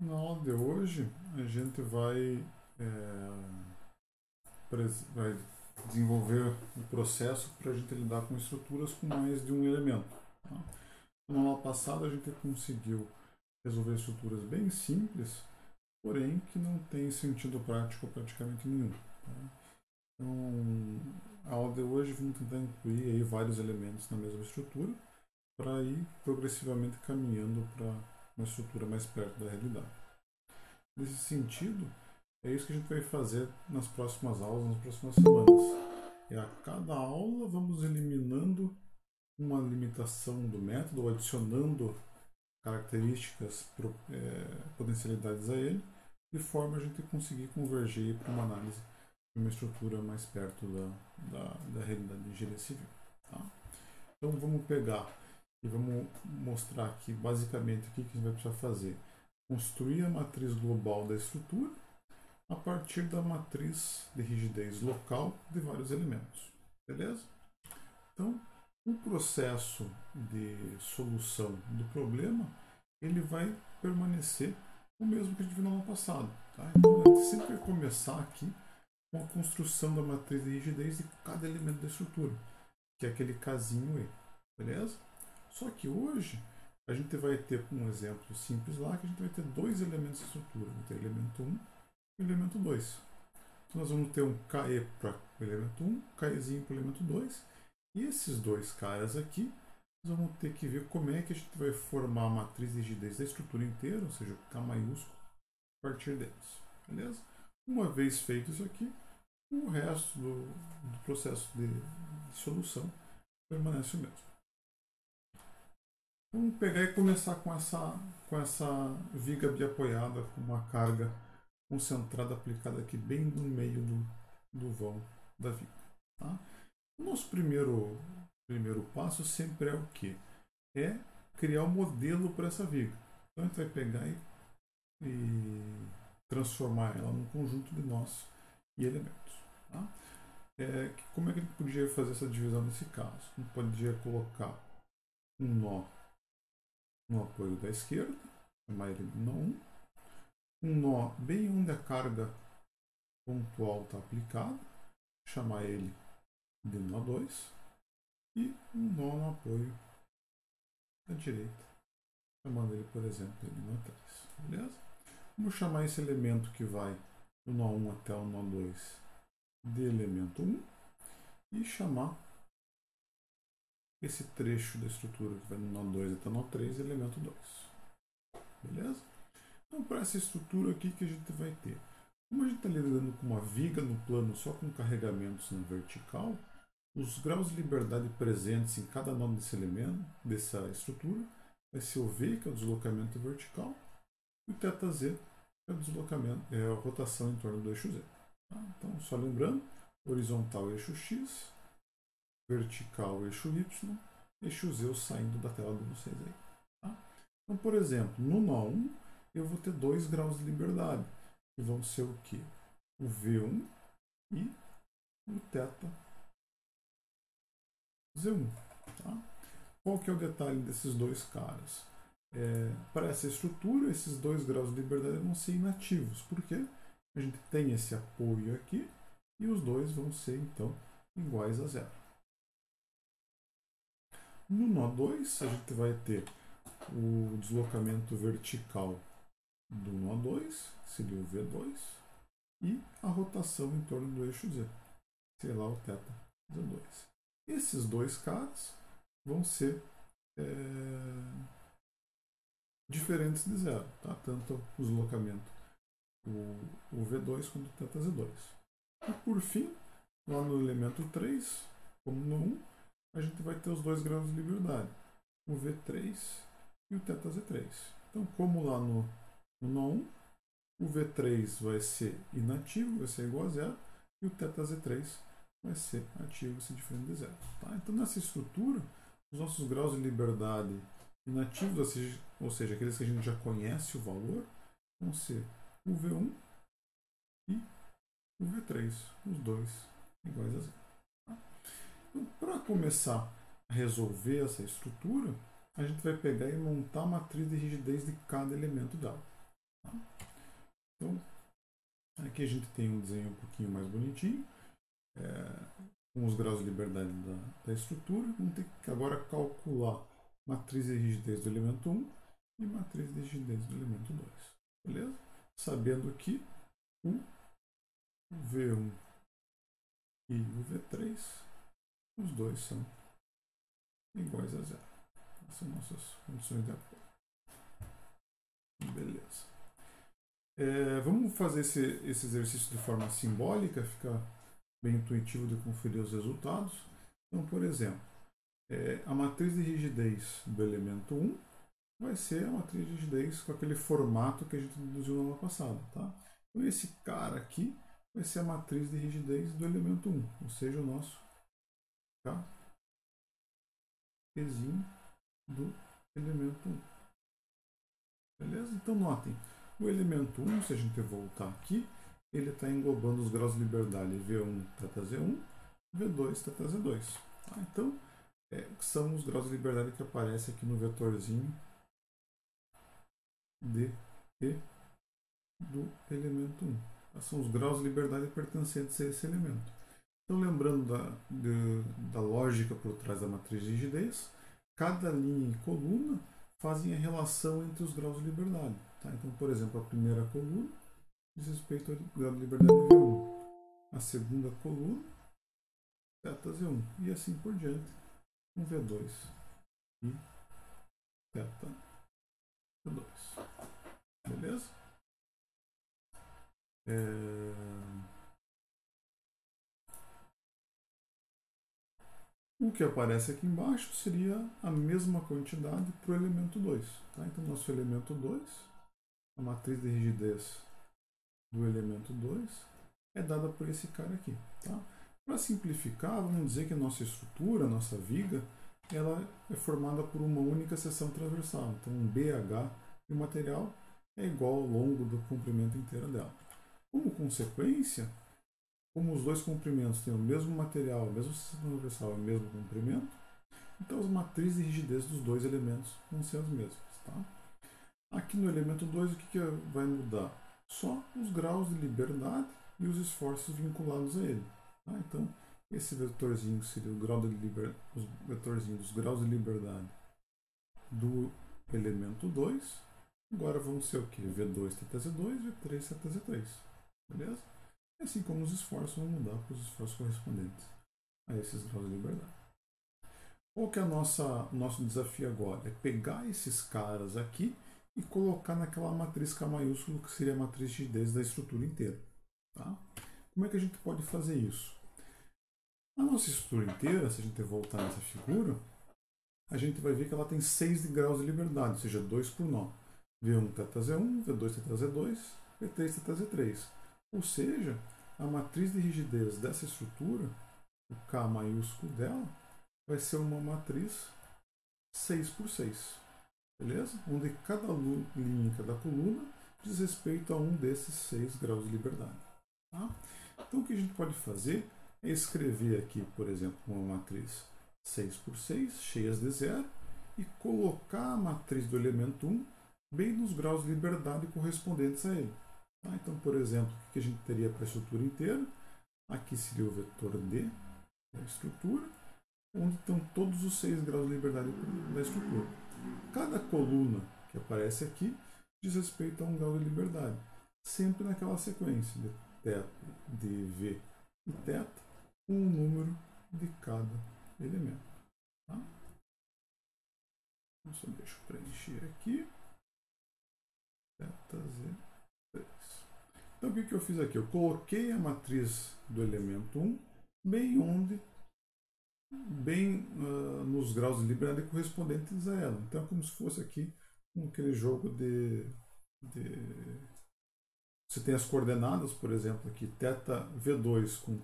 Na aula de hoje, a gente vai desenvolver o processo para a gente lidar com estruturas com mais de um elemento. Tá? Na aula passada, a gente conseguiu resolver estruturas bem simples, porém que não tem sentido prático praticamente nenhum. Tá? Então, a aula de hoje vamos tentar incluir aí vários elementos na mesma estrutura para ir progressivamente caminhando para uma estrutura mais perto da realidade. Nesse sentido, é isso que a gente vai fazer nas próximas aulas, nas próximas semanas. E a cada aula vamos eliminando uma limitação do método, ou adicionando características, potencialidades a ele, de forma a gente conseguir convergir para uma análise de uma estrutura mais perto da realidade de engenharia civil. Tá? Então vamos pegar e vamos mostrar aqui basicamente o que a gente vai precisar fazer. Construir a matriz global da estrutura a partir da matriz de rigidez local de vários elementos. Beleza? Então, o processo de solução do problema ele vai permanecer o mesmo que a gente viu no ano passado. Tá? Então, a gente sempre vai começar aqui com a construção da matriz de rigidez de cada elemento da estrutura, que é aquele casinho E. Beleza? Só que hoje a gente vai ter um exemplo simples lá, que a gente vai ter dois elementos de estrutura. Vai ter elemento 1 e elemento 2. Então nós vamos ter um KE para o elemento 1, KEzinho para o elemento 2. E esses dois caras aqui, nós vamos ter que ver como é que a gente vai formar a matriz de rigidez da estrutura inteira, ou seja, o K maiúsculo, a partir deles. Beleza? Uma vez feito isso aqui, o resto do processo de solução permanece o mesmo. Vamos pegar e começar com essa viga biapoiada com uma carga concentrada aplicada aqui bem no meio do vão da viga. Tá? O nosso primeiro passo sempre é o quê? É criar um modelo para essa viga. Então a gente vai pegar e transformar ela num conjunto de nós e elementos. Tá? Como é que a gente podia fazer essa divisão nesse caso? A gente podia colocar um nó no apoio da esquerda, chamar ele de nó 1, um nó bem onde a carga pontual está aplicada, chamar ele de nó 2, e um nó no apoio da direita, chamando ele, por exemplo, de nó 3. Beleza? Vamos chamar esse elemento que vai do nó 1 até o nó 2 de elemento 1 e chamar esse trecho da estrutura que vai do nó 2 até o nó 3 de elemento 2. Beleza? Então, para essa estrutura aqui que a gente vai ter, como a gente está lidando com uma viga no plano só com carregamentos na vertical, os graus de liberdade presentes em cada nó desse elemento, dessa estrutura, vai ser o V, que é o deslocamento vertical, e o θz, que é o deslocamento, é a rotação em torno do eixo Z. Tá? Então, só lembrando, horizontal eixo X, vertical eixo Y, eixo Z saindo da tela de vocês aí. Tá? Então, por exemplo, no nó 1, eu vou ter 2 graus de liberdade, que vão ser o quê? O V1 e o θz1. Tá? Qual que é o detalhe desses dois caras? Para essa estrutura, esses 2 graus de liberdade vão ser inativos, porque a gente tem esse apoio aqui e os dois vão ser, então, iguais a zero. No nó 2, a gente vai ter o deslocamento vertical do nó 2, seria o V2, e a rotação em torno do eixo Z, sei lá, o θz2. Esses dois caras vão ser diferentes de zero, tá? Tanto o deslocamento, o V2 quanto o θz2. E por fim, lá no elemento 3, como no 1, a gente vai ter os 2 graus de liberdade, o V3 e o θz3. Então, como lá no nó 1, o V3 vai ser inativo, vai ser igual a zero, e o θz3 vai ser ativo, vai ser diferente de zero. Tá? Então, nessa estrutura, os nossos graus de liberdade inativos, ou seja, aqueles que a gente já conhece o valor, vão ser o V1 e o V3, os dois iguais a zero. Tá? Então, para começar a resolver essa estrutura, a gente vai pegar e montar a matriz de rigidez de cada elemento dela. Tá? Então, aqui a gente tem um desenho um pouquinho mais bonitinho, com os graus de liberdade da estrutura. Vamos ter que agora calcular matriz de rigidez do elemento 1 e matriz de rigidez do elemento 2. Beleza? Sabendo que o V1 e o V3, os dois são iguais a zero. Essas são nossas condições de acordo. Beleza. Vamos fazer esse exercício de forma simbólica, fica bem intuitivo de conferir os resultados. Então, por exemplo, a matriz de rigidez do elemento 1 vai ser a matriz de rigidez com aquele formato que a gente deduziu na aula passada. Tá? Então, esse cara aqui vai ser a matriz de rigidez do elemento 1, ou seja, o nosso Kzinho do elemento 1. Beleza? Então, notem, o elemento 1, se a gente voltar aqui, ele está englobando os graus de liberdade V1 θz1, V2 θz2. Tá? Então, são os graus de liberdade que aparecem aqui no vetorzinho D e do elemento 1. São os graus de liberdade pertencentes a esse elemento. Então, lembrando da lógica por trás da matriz de rigidez, cada linha e coluna fazem a relação entre os graus de liberdade. Tá? Então, por exemplo, a primeira coluna diz respeito ao grau de liberdade V1. A segunda coluna, θz1. E assim por diante, com V2 e θz2. Beleza? O que aparece aqui embaixo seria a mesma quantidade para o elemento 2. Tá? Então, nosso elemento 2, a matriz de rigidez do elemento 2, é dada por esse cara aqui. Tá? Para simplificar, vamos dizer que a nossa estrutura, a nossa viga, ela é formada por uma única seção transversal. Então, um BH de material é igual ao longo do comprimento inteiro dela. Como consequência, como os dois comprimentos têm o mesmo material, a mesma seção transversal e o mesmo comprimento, então as matrizes de rigidez dos dois elementos vão ser as mesmas. Tá? Aqui no elemento 2, o que vai mudar? Só os graus de liberdade e os esforços vinculados a ele. Tá? Então, esse vetorzinho seria o grau de os vetorzinhos dos graus de liberdade do elemento 2. Agora vão ser o que? V2 θz2 e V3 θz3. Beleza? Assim como os esforços vão mudar para os esforços correspondentes a esses graus de liberdade. Qual que é o nosso desafio agora? É pegar esses caras aqui e colocar naquela matriz K maiúsculo, que seria a matriz de rigidez da estrutura inteira. Tá? Como é que a gente pode fazer isso? A nossa estrutura inteira, se a gente voltar nessa figura, a gente vai ver que ela tem 6 graus de liberdade, ou seja, 2 por nó. V1 θz1, V2 θz2, V3 θz3. Ou seja, a matriz de rigidez dessa estrutura, o K maiúsculo dela, vai ser uma matriz 6 por 6. Beleza? Onde cada linha, cada coluna, diz respeito a um desses 6 graus de liberdade. Tá? Então, o que a gente pode fazer é escrever aqui, por exemplo, uma matriz 6 por 6, cheias de zero, e colocar a matriz do elemento 1 bem nos graus de liberdade correspondentes a ele. Tá? Então, por exemplo, o que a gente teria para a estrutura inteira? Aqui seria o vetor D da estrutura, onde estão todos os 6 graus de liberdade da estrutura. Cada coluna que aparece aqui diz respeito a um grau de liberdade, sempre naquela sequência de θ, de V e θ, com o número de cada elemento. Tá? Então, só deixa eu preencher aqui. θz3. Então, o que eu fiz aqui? Eu coloquei a matriz do elemento 1 bem nos graus de liberdade correspondentes a ela. Então, é como se fosse aqui aquele jogo de você tem as coordenadas, por exemplo, aqui θv2 com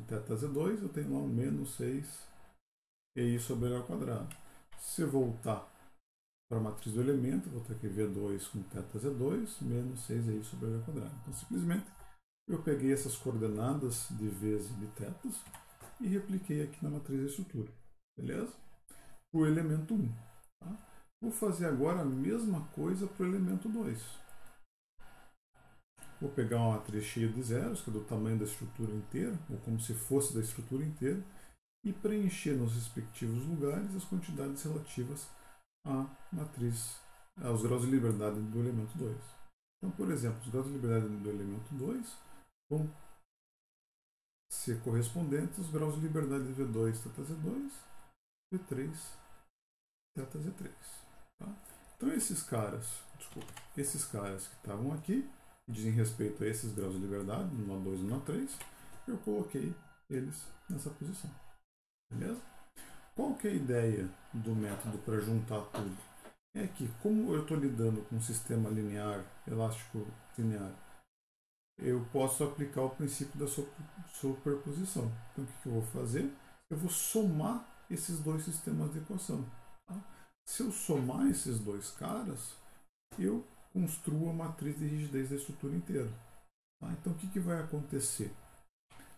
θz2, eu tenho lá um menos 6 EI sobre L ao quadrado. Se eu voltar para a matriz do elemento, vou ter aqui V2 com θz2 menos 6 EI sobre L ao quadrado. Então, simplesmente, eu peguei essas coordenadas de V's e de θs e repliquei aqui na matriz da estrutura. Beleza? Para o elemento 1. Tá? Vou fazer agora a mesma coisa para o elemento 2. Vou pegar uma matriz cheia de zeros, que é do tamanho da estrutura inteira, ou como se fosse da estrutura inteira, e preencher nos respectivos lugares as quantidades relativas à matriz, aos graus de liberdade do elemento 2. Então, por exemplo, os graus de liberdade do elemento 2 vão ser correspondentes aos graus de liberdade de V2 θ Z2, V3 θ Z3. Tá? Então, esses caras que estavam aqui, que dizem respeito a esses graus de liberdade, no nó 2 e no nó 3, eu coloquei eles nessa posição. Beleza? Qual que é a ideia do método para juntar tudo? É que, como eu estou lidando com um sistema linear, elástico linear, eu posso aplicar o princípio da superposição. Então, o que eu vou fazer? Eu vou somar esses dois sistemas de equação. Tá? Se eu somar esses dois caras, eu construo a matriz de rigidez da estrutura inteira. Tá? Então, o que vai acontecer?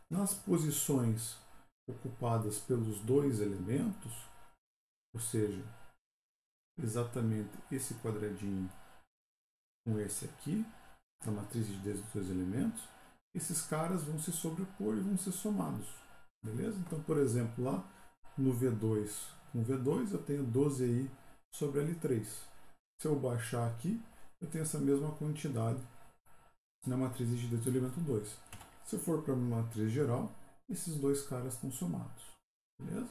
Nas posições ocupadas pelos dois elementos, ou seja, exatamente esse quadradinho com esse aqui, na matriz de rigidez dos dois elementos, esses caras vão se sobrepor e vão ser somados. Beleza? Então, por exemplo, lá no V2 com V2 eu tenho 12i sobre L3. Se eu baixar aqui, eu tenho essa mesma quantidade na matriz de rigidez do elemento 2. Se eu for para a matriz geral, esses dois caras estão somados. Beleza?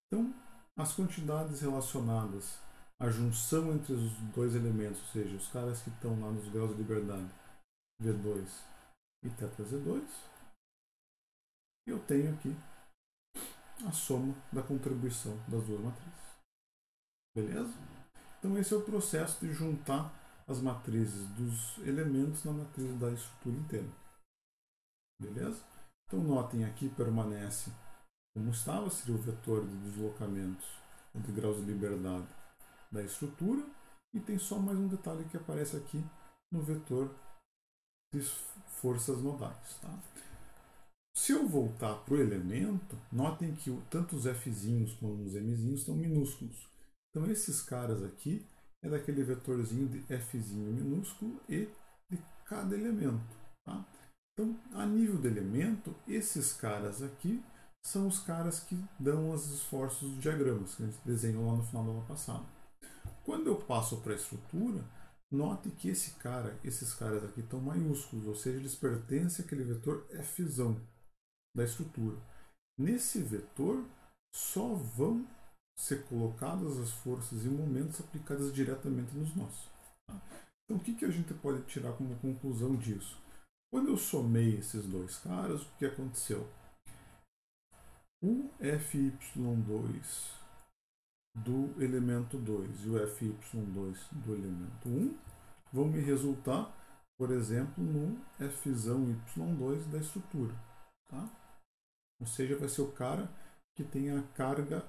Então, as quantidades relacionadas à junção entre os dois elementos, ou seja, os caras que estão lá nos graus de liberdade V2 e θ Z2, eu tenho aqui a soma da contribuição das duas matrizes. Beleza? Então esse é o processo de juntar as matrizes dos elementos na matriz da estrutura inteira. Beleza? Então notem aqui permanece como estava, seria o vetor de deslocamentos de graus de liberdade da estrutura, e tem só mais um detalhe que aparece aqui no vetor de forças nodais. Tá? Se eu voltar para o elemento, notem que tanto os Fzinhos como os Mzinhos estão minúsculos. Então esses caras aqui é daquele vetorzinho de Fzinho minúsculo e de cada elemento. Tá? Então, a nível de elemento, esses caras aqui são os caras que dão os esforços dos diagramas, que a gente desenhou lá no final da aula passada. Quando eu passo para a estrutura, note que esses caras aqui estão maiúsculos, ou seja, eles pertencem àquele vetor Fzão da estrutura. Nesse vetor, só vão ser colocadas as forças e momentos aplicadas diretamente nos nós. Tá? Então, o que a gente pode tirar como conclusão disso? Quando eu somei esses dois caras, o que aconteceu? O Fy2 do elemento 2 e o Fy2 do elemento 1 vão me resultar, por exemplo, no Fzão y2 da estrutura. Tá? Ou seja, vai ser o cara que tem a carga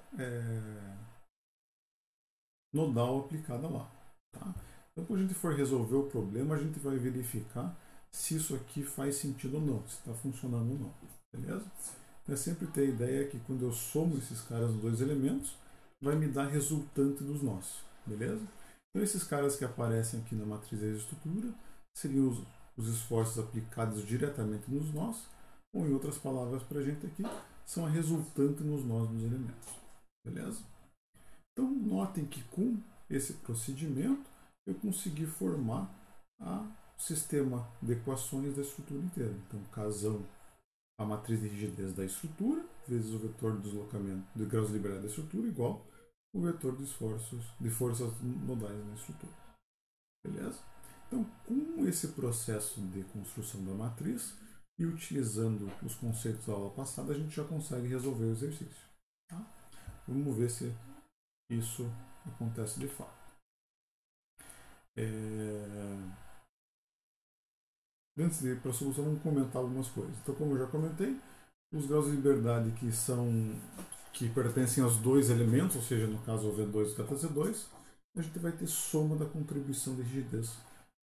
nodal aplicada lá. Tá? Então, quando a gente for resolver o problema, a gente vai verificar se isso aqui faz sentido ou não, se está funcionando ou não. Beleza? Então, sempre ter a ideia que quando eu somo esses caras dos dois elementos, vai me dar resultante dos nós. Beleza? Então, esses caras que aparecem aqui na matriz da estrutura seriam os esforços aplicados diretamente nos nós, ou em outras palavras para a gente aqui, são a resultante nos nós dos elementos. Beleza? Então, notem que com esse procedimento, eu consegui formar o sistema de equações da estrutura inteira. Então, casão a matriz de rigidez da estrutura, vezes o vetor de deslocamento de graus de liberdade da estrutura, igual o vetor de forças nodais na estrutura. Beleza? Então, com esse processo de construção da matriz e utilizando os conceitos da aula passada, a gente já consegue resolver o exercício. Tá? Vamos ver se isso acontece de fato. Antes de ir para a solução, vamos comentar algumas coisas. Então, como eu já comentei, os graus de liberdade que pertencem aos dois elementos, ou seja, no caso o V2 e o θ Z2, a gente vai ter soma da contribuição de rigidez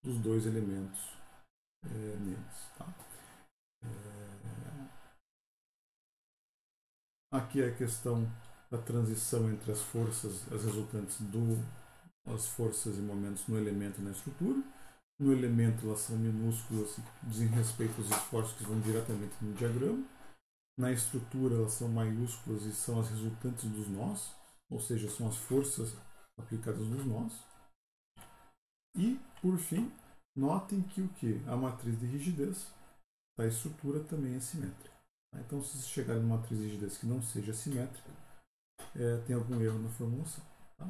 dos dois elementos neles. Tá? Aqui é a questão da transição entre as forças, as resultantes as forças e momentos no elemento e na estrutura. No elemento elas são minúsculas, dizem respeito aos esforços que vão diretamente no diagrama. Na estrutura elas são maiúsculas e são as resultantes dos nós, ou seja, são as forças aplicadas nos nós. E, por fim, notem que o que? A matriz de rigidez da estrutura também é simétrica. Então, se vocês chegarem numa matriz de rigidez que não seja simétrica, tem algum erro na formulação. Tá?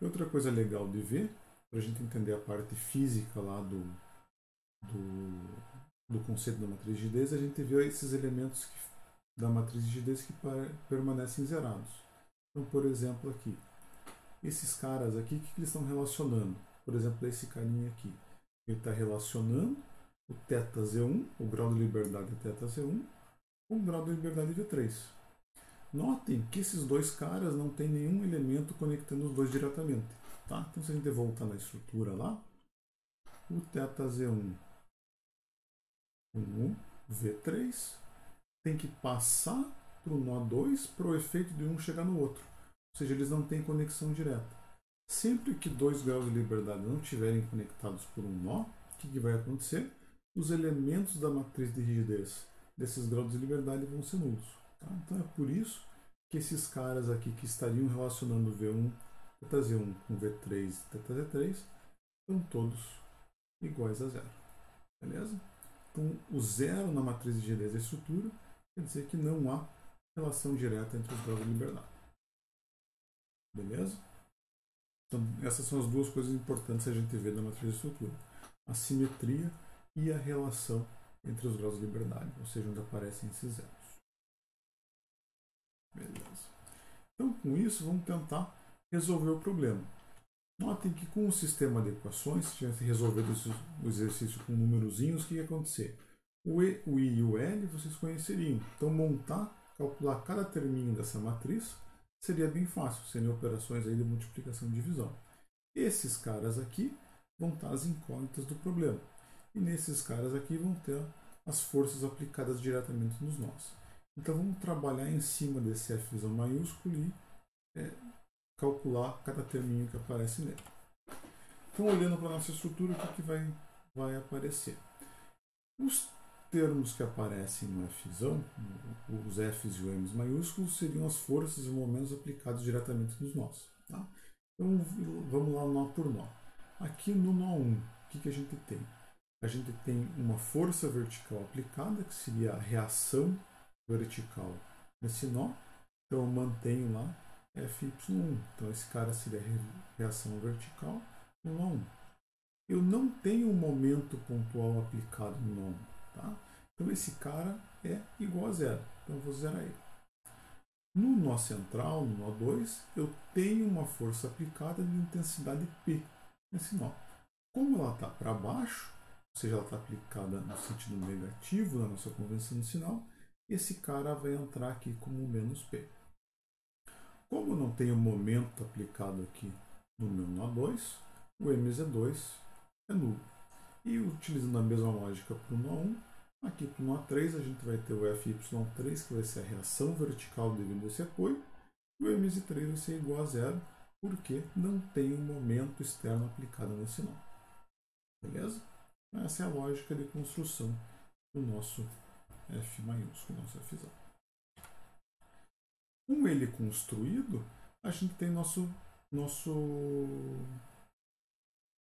E outra coisa legal de ver, para a gente entender a parte física lá do conceito da matriz de rigidez, a gente vê esses elementos da matriz de rigidez que permanecem zerados. Então, por exemplo, aqui, esses caras aqui, o que eles estão relacionando? Por exemplo, esse carinha aqui, ele está relacionando o θz1, o grau de liberdade θz1, com o grau de liberdade V3. Notem que esses dois caras não tem nenhum elemento conectando os dois diretamente. Tá? Então, se a gente voltar na estrutura lá, o θz1 com o V3 tem que passar para o nó 2 para o efeito de um chegar no outro. Ou seja, eles não têm conexão direta. Sempre que dois graus de liberdade não estiverem conectados por um nó, o que vai acontecer? Os elementos da matriz de rigidez desses graus de liberdade vão ser nulos. Tá? Então é por isso que esses caras aqui que estariam relacionando V1, θz1 com V3 e θz3 estão todos iguais a zero. Beleza? Então o zero na matriz de rigidez da estrutura quer dizer que não há relação direta entre os graus de liberdade. Beleza? Então, essas são as duas coisas importantes que a gente vê na matriz de estrutura. A simetria e a relação entre os graus de liberdade, ou seja, onde aparecem esses zeros. Beleza. Então, com isso, vamos tentar resolver o problema. Notem que com o sistema de equações, se tivesse resolvido o exercício com numerozinhos, o que ia acontecer? O E, o I e o L vocês conheceriam. Então, calcular cada terminho dessa matriz seria bem fácil, seriam operações aí de multiplicação e divisão. Esses caras aqui vão estar as incógnitas do problema. E nesses caras aqui vão ter as forças aplicadas diretamente nos nós. Então vamos trabalhar em cima desse F maiúsculo e calcular cada terminho que aparece nele. Então, olhando para a nossa estrutura, o que vai aparecer? Os termos que aparecem no F, os F's e os M's maiúsculos, seriam as forças e momentos aplicados diretamente nos nós. Tá? Então, vamos lá nó por nó. Aqui no nó 1, o que a gente tem? A gente tem uma força vertical aplicada, que seria a reação vertical nesse nó. Então, eu mantenho lá Fy1. Então, esse cara seria a reação vertical no nó 1. Eu não tenho um momento pontual aplicado no nó 1. Tá? Então, esse cara é igual a zero. Então, eu vou zerar ele. No nó central, no nó 2, eu tenho uma força aplicada de intensidade P nesse nó. Como ela está para baixo, ou seja, ela está aplicada no sentido negativo na nossa convenção de sinal, esse cara vai entrar aqui como menos P. Como eu não tenho momento aplicado aqui no meu nó 2, o MZ2 é nulo. E utilizando a mesma lógica para o nó 1, aqui para o nó 3 a gente vai ter o Fy3, que vai ser a reação vertical devido a esse apoio, e o MZ3 vai ser igual a zero, porque não tem um momento externo aplicado nesse nó. Beleza? Essa é a lógica de construção do nosso F maiúsculo, nosso Fzão. Com ele construído, a gente tem nosso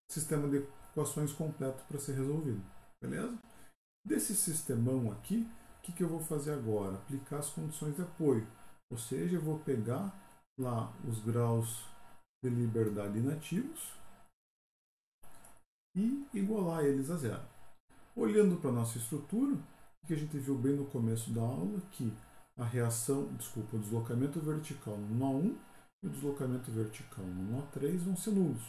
sistema de equações completo para ser resolvido. Beleza? Desse sistemão aqui, o que eu vou fazer agora? Aplicar as condições de apoio. Ou seja, eu vou pegar lá os graus de liberdade inativos e igualar eles a zero. Olhando para a nossa estrutura, o que a gente viu bem no começo da aula, que o deslocamento vertical no nó 1 e o deslocamento vertical no nó 3 vão ser nulos.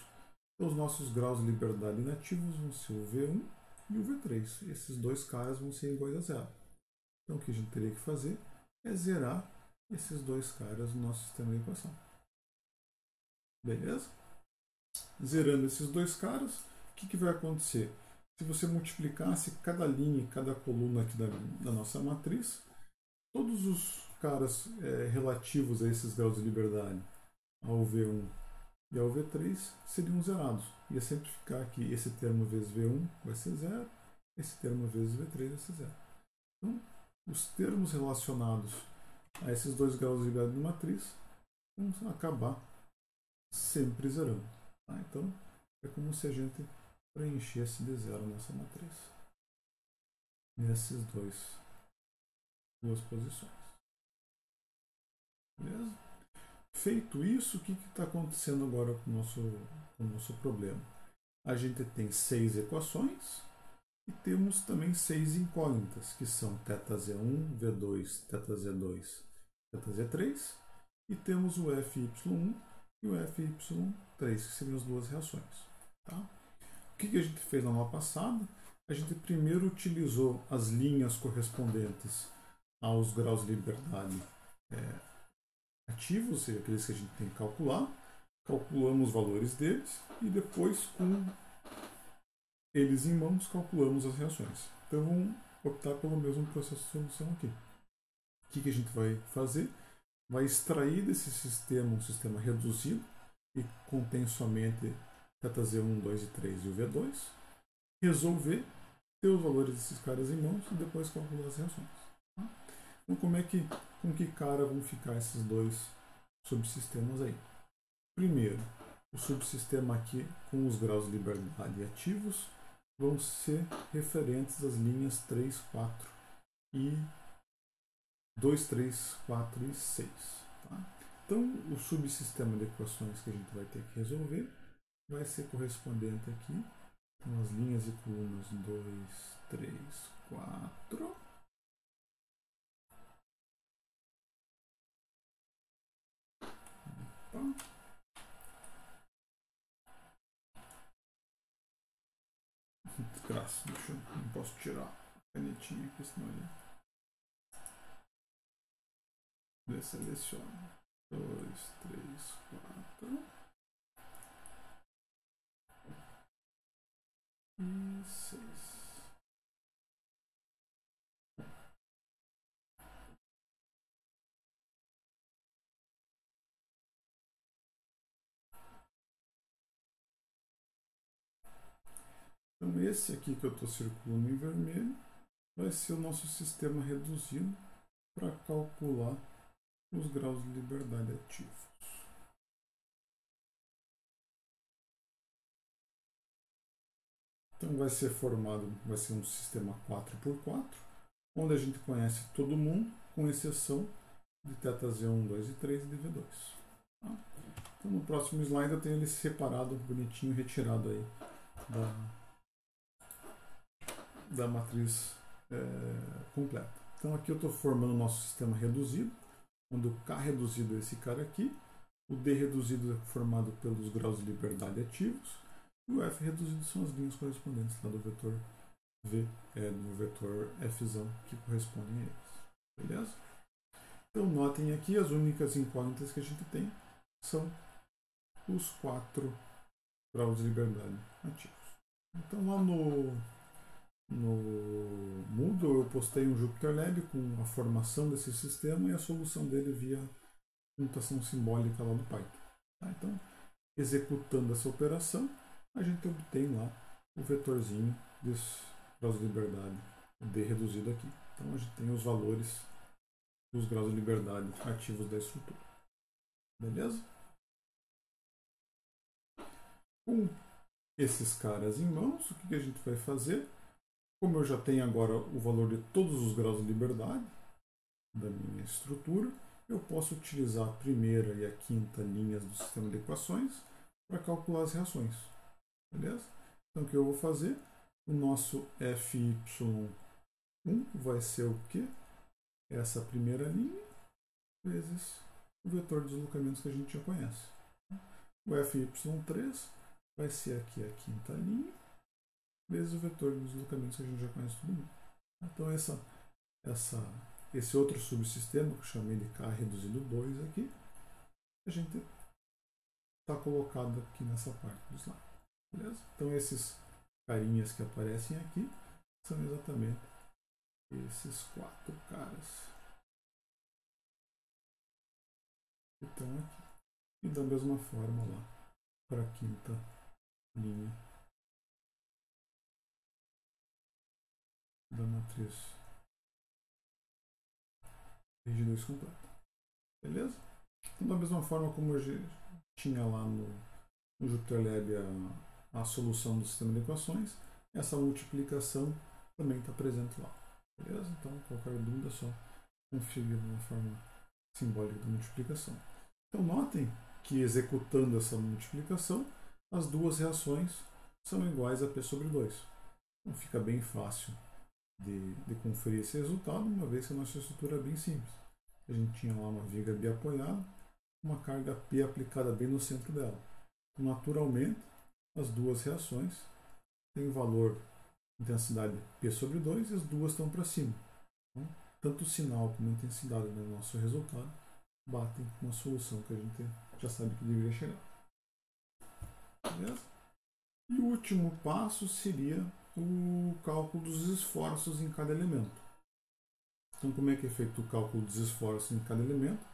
Então, os nossos graus de liberdade inativos vão ser o V1 e o V3. Esses dois caras vão ser iguais a zero. Então, o que a gente teria que fazer é zerar esses dois caras no nosso sistema de equação. Beleza? Zerando esses dois caras, o que vai acontecer? Se você multiplicasse cada linha e cada coluna aqui da nossa matriz, todos os caras relativos a esses graus de liberdade, ao V1 e ao V3 seriam zerados. Ia sempre ficar aqui, esse termo vezes V1 vai ser zero, esse termo vezes V3 vai ser zero. Então, os termos relacionados a esses dois graus de liberdade de matriz vão acabar sempre zerando. Tá? Então, é como se a gente preenchesse de zero nessa matriz. Nessas duas posições. Beleza? Feito isso, o que está acontecendo agora com o nosso problema? A gente tem 6 equações e temos também 6 incógnitas, que são θz1, V2, θz2, θz3, e temos o Fy1 e o Fy3, que seriam as duas reações. Tá? O que a gente fez na aula passada? A gente primeiro utilizou as linhas correspondentes aos graus de liberdade ativos, ou seja, aqueles que a gente tem que calcular, calculamos os valores deles e depois, com eles em mãos, calculamos as reações. Então vamos optar pelo mesmo processo de solução aqui. O que a gente vai fazer? Vai extrair desse sistema um sistema reduzido, que contém somente θz1, 2 e 3 e o V2, resolver, ter os valores desses caras em mãos e depois calcular as reações. Tá? Então com que cara vão ficar esses dois subsistemas aí? Primeiro, o subsistema aqui com os graus de liberdade ativos vão ser referentes às linhas 3, 4 e 2, 3, 4 e 6. Tá? Então, o subsistema de equações que a gente vai ter que resolver vai ser correspondente aqui com as linhas e colunas 2, 3, 4. Opa. Desgraça, não posso tirar a canetinha aqui, senão ele seleciona. 2, 3, 4 e 6. Então esse aqui que eu estou circulando em vermelho vai ser o nosso sistema reduzido para calcular os graus de liberdade ativos. Então vai ser um sistema 4x4, onde a gente conhece todo mundo, com exceção de θz1, 2 e 3 e de V2. Tá? Então no próximo slide eu tenho ele separado, bonitinho, retirado aí da matriz completa. Então aqui eu estou formando o nosso sistema reduzido, onde o K reduzido é esse cara aqui, o D reduzido é formado pelos graus de liberdade ativos, e o F reduzido são as linhas correspondentes lá do vetor V, no vetor Fzão, que correspondem a eles. Beleza? Então notem aqui, as únicas incógnitas que a gente tem são os 4 graus de liberdade ativos. Então lá no Moodle eu postei um Jupyter Lab com a formação desse sistema e a solução dele via computação simbólica lá do Python. Tá? Então, executando essa operação, a gente obtém lá o vetorzinho dos graus de liberdade D reduzido aqui. Então a gente tem os valores dos graus de liberdade ativos da estrutura. Beleza? Com esses caras em mãos, o que a gente vai fazer? Como eu já tenho agora o valor de todos os graus de liberdade da minha estrutura, eu posso utilizar a primeira e a quinta linhas do sistema de equações para calcular as reações. Beleza? Então o que eu vou fazer? O nosso Fy1 vai ser o quê? Essa primeira linha vezes o vetor de deslocamentos que a gente já conhece. O Fy3 vai ser aqui a quinta linha vezes o vetor de deslocamentos que a gente já conhece todo mundo. Então esse outro subsistema, que eu chamei de K reduzido 2 aqui, a gente está colocado aqui nessa parte do slide. Beleza? Então esses carinhas que aparecem aqui são exatamente esses 4 caras que estão aqui. E da mesma forma lá para a quinta linha da matriz RG2 completa. Beleza? Então, da mesma forma como a gente tinha lá no JupyterLab a solução do sistema de equações, essa multiplicação também está presente lá. Beleza? Então, qualquer dúvida é só conferir na forma simbólica da multiplicação. Então, notem que executando essa multiplicação, as duas reações são iguais a P sobre 2. Então, fica bem fácil de conferir esse resultado, uma vez que a nossa estrutura é bem simples. A gente tinha lá uma viga B apoiada, uma carga P aplicada bem no centro dela. Naturalmente, as duas reações têm o valor intensidade P sobre 2 e as duas estão para cima. Então, tanto o sinal como a intensidade do nosso resultado batem com a solução que a gente já sabe que deveria chegar. Beleza? E o último passo seria o cálculo dos esforços em cada elemento. Então, como é que é feito o cálculo dos esforços em cada elemento?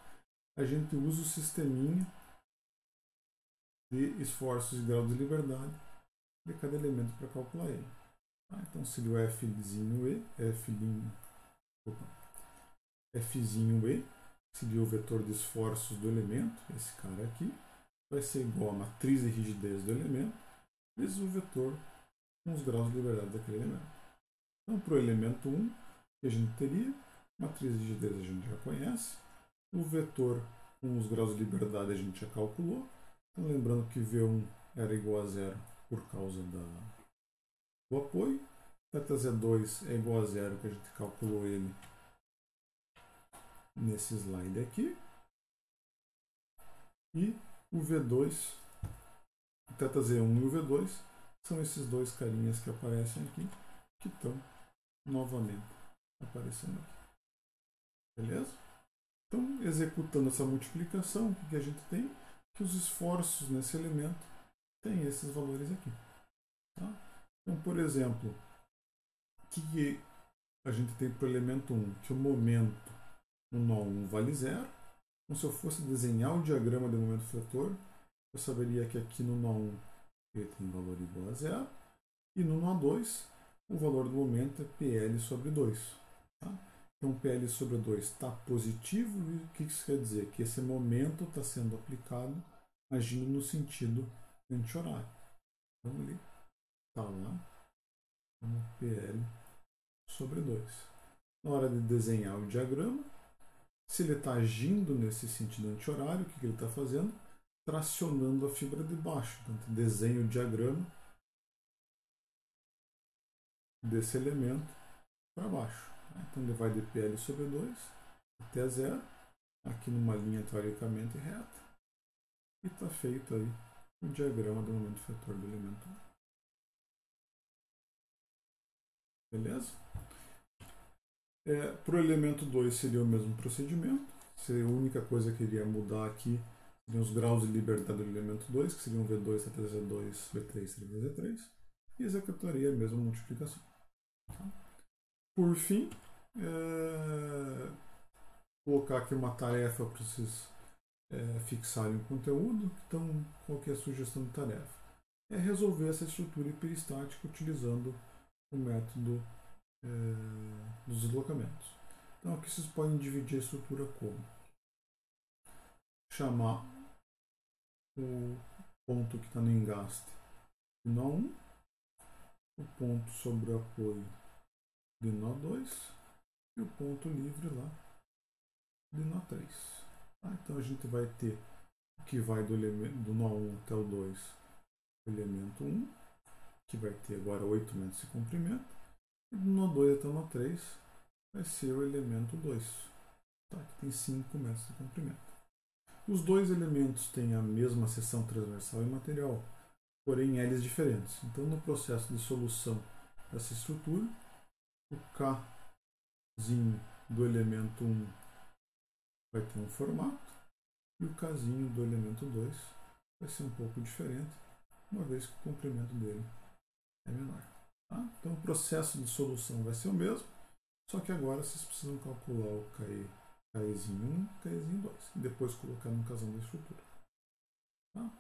A gente usa o sisteminha de esforços e grau de liberdade de cada elemento para calcular ele. Então, seria o Fzinho E, seria o vetor de esforços do elemento, esse cara aqui, vai ser igual a matriz de rigidez do elemento, vezes o vetor com os graus de liberdade daquele elemento. Então, para o elemento 1, que a gente teria, matriz de rigidez a gente já conhece, o vetor com os graus de liberdade a gente já calculou. Então, lembrando que V1 era igual a 0 por causa do apoio. θZ2 é igual a 0, que a gente calculou ele nesse slide aqui. E o V2, o θZ1 e o V2, são esses dois carinhas que aparecem aqui, que estão novamente aparecendo aqui. Beleza? Então, executando essa multiplicação, o que a gente tem? Que os esforços nesse elemento têm esses valores aqui. Tá? Então, por exemplo, o que a gente tem para o elemento 1? Que o momento no nó 1 vale 0. Então, se eu fosse desenhar o diagrama de momento fletor, eu saberia que aqui no nó 1 ele tem valor igual a 0. E no nó 2, o valor do momento é PL sobre 2. Tá? Então, PL sobre 2 está positivo, e o que isso quer dizer? Que esse momento está sendo aplicado agindo no sentido anti-horário. Então, ele está lá como PL sobre 2. Na hora de desenhar o diagrama, se ele está agindo nesse sentido anti-horário, o que ele está fazendo? Tracionando a fibra de baixo. Então, desenha o diagrama desse elemento para baixo. Então, ele vai de PL sobre 2 até 0, aqui numa linha teoricamente reta, e está feito aí o diagrama do momento fletor do elemento 1. Beleza? Para o elemento 2 seria o mesmo procedimento. A única coisa que iria mudar aqui seriam os graus de liberdade do elemento 2, que seriam V2, θZ2, V3, θZ3, e executaria a mesma multiplicação. Tá? Por fim, colocar aqui uma tarefa para vocês fixarem o conteúdo. Então, qual que é a sugestão de tarefa? É resolver essa estrutura hiperestática utilizando o método dos deslocamentos. Então, aqui vocês podem dividir a estrutura como? Chamar o ponto que está no engaste de nó 1, o ponto sobre o apoio de nó 2 e o ponto livre lá de nó 3. Tá? Então, a gente vai ter o que vai do nó 1 até o 2, o elemento 1, que vai ter agora 8 metros de comprimento. E do nó 2 até o nó 3 vai ser o elemento 2, tá? Que tem 5 metros de comprimento. Os dois elementos têm a mesma seção transversal e material, porém L's diferentes. Então, no processo de solução dessa estrutura, o Kzinho do elemento 1 vai ter um formato e o Kzinho do elemento 2 vai ser um pouco diferente, uma vez que o comprimento dele é menor. Tá? Então, o processo de solução vai ser o mesmo, só que agora vocês precisam calcular o KEzinho 1 e KEzinho 2, e depois colocar no casão da estrutura. Tá?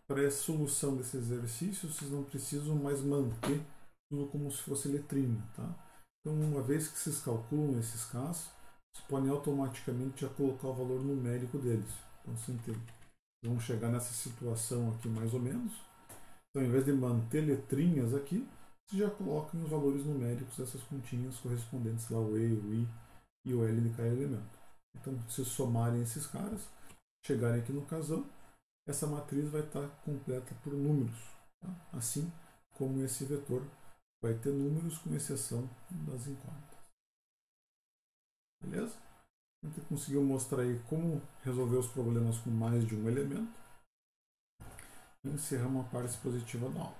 Para a solução desse exercício, vocês não precisam mais manter tudo como se fosse letrinha, tá? Então, uma vez que vocês calculam esses casos, vocês podem automaticamente já colocar o valor numérico deles. Então, vamos chegar nessa situação aqui mais ou menos. Então, ao invés de manter letrinhas aqui, vocês já colocam os valores numéricos dessas continhas correspondentes lá, o E, o I e o L de cada elemento. Então, se somarem esses caras, chegarem aqui no casão, essa matriz vai estar completa por números, tá? Assim como esse vetor vai ter números com exceção das incógnitas. Beleza? A gente conseguiu mostrar aí como resolver os problemas com mais de um elemento. E encerramos a parte expositiva da aula.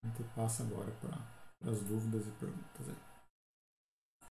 A gente passa agora para as dúvidas e perguntas aí.